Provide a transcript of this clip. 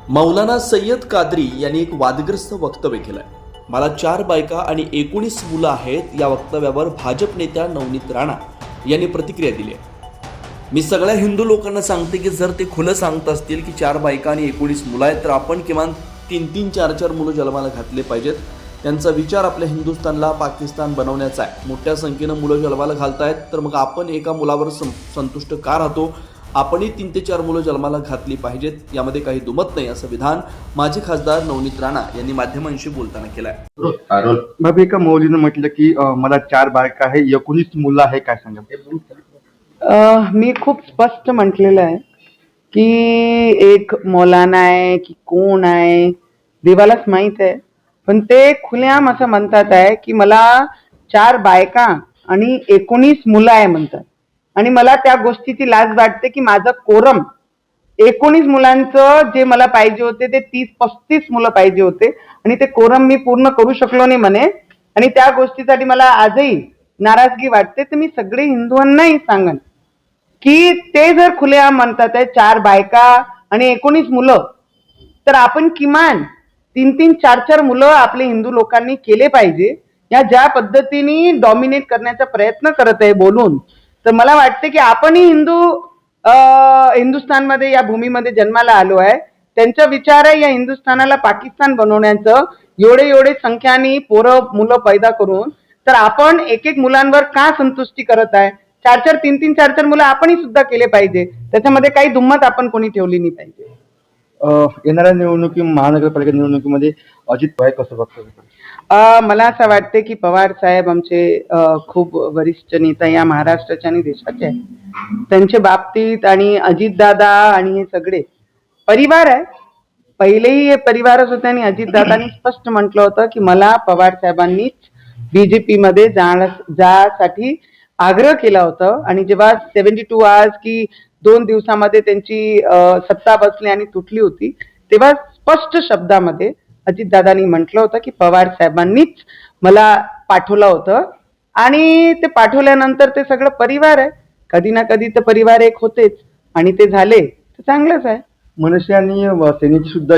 मौलाना सय्यद कादरी यांनी एक वादग्रस्त वक्तव्य केलंय. मला 4 बायका आणि 19 मुलं आहेत या वक्तव्यावर भाजप नेत्या नवनीत राणा यांनी प्रतिक्रिया दिली आहे. मी सगळ्या हिंदू लोकांना सांगते की जर ते खुलं सांगत असतील की 4 बायका आणि 19 मुलं आहेत तर आपण किमान 3-3, 4-4 मुलं जन्माला घातले पाहिजेत. त्यांचा विचार आपल्या हिंदुस्थानला पाकिस्तान बनवण्याचा आहे. मोठ्या संख्येनं मुलं जन्माला घालतायत तर मग आपण एका मुलावर संतुष्ट का राहतो? आपणही 3 ते 4 मुलं जन्माला घातली पाहिजेत, यामध्ये काही दुमत नाही, असं विधान माजी खासदार नवनीत राणा यांनी माध्यमांशी बोलताना केलंय. बाबा एका मौलीनं म्हटलं की मला 4 बायका आहे 19 मुलं आहे, काय सांगा? मी खूप स्पष्ट म्हटलेलं आहे की एक मौलाना आहे की कोण आहे देवालाच माहित आहे, पण ते खुलेआम असं म्हणतात आहे की मला 4 बायका आणि 19 मुलं आहे म्हणतात. आणि मला त्या गोष्टीची लाज वाटते की माझं कोरम 19 मुलांचं जे मला पाहिजे होते ते 30-35 मुलं पाहिजे होते आणि ते कोरम मी पूर्ण करू शकलो नाही म्हणे. आणि त्या गोष्टीसाठी मला आजही नाराजगी वाटते. तर मी सगळे हिंदूंनाही सांगन की ते जर खुलेआम म्हणतात आहे 4 बायका आणि 19 मुलं, तर आपण किमान 3-3, 4-4 मुलं आपले हिंदू लोकांनी केले पाहिजे. या ज्या पद्धतीने डॉमिनेट करण्याचा प्रयत्न करत आहे बोलून, तर मला वाटते की आपणही हिंदुस्थानमध्ये या भूमीमध्ये जन्माला आलो आहे. त्यांचा विचार आहे या हिंदुस्थानाला पाकिस्तान बनवण्याचं. एवढे संख्याने पोरं मुलं पैदा करून तर आपण एक मुलांवर का संतुष्टी करत आहे? 4-4, 3-3, 4-4 मुलं आपणही सुद्धा केले पाहिजे. त्याच्यामध्ये काही दुम्मत आपण कोणी ठेवली नाही पाहिजे. येणाऱ्या महानगरपालिका निवडणुकीमध्ये अजित पवार कसं बघतो? मला असं वाटते की पवार साहेब आमचे खूप वरिष्ठ नेता या महाराष्ट्राचे आणि देशाचे आहे. त्यांच्या बाबतीत आणि अजितदादा आणि हे सगळे परिवार आहे. पहिलेही हे परिवारच होते आणि अजितदादांनी स्पष्ट म्हटलं होतं की मला पवार साहेबांनीच बीजेपी मध्ये जाण्यासाठी आग्रह केला होता. आणि जेव्हा 72 आवर्स की 2 दिवसामध्ये त्यांची सत्ता बसली आणि तुटली होती, तेव्हा स्पष्ट शब्दामध्ये अजितदादांनी म्हटलं होतं की पवार साहेबांनीच मला पाठवलं होतं. आणि ते पाठवल्यानंतर ते सगळं परिवार आहे. कधी ना कधी तर परिवार एक होतेच आणि ते झाले तर चांगलंच आहे. मनसे आणि सेनेची सुद्धा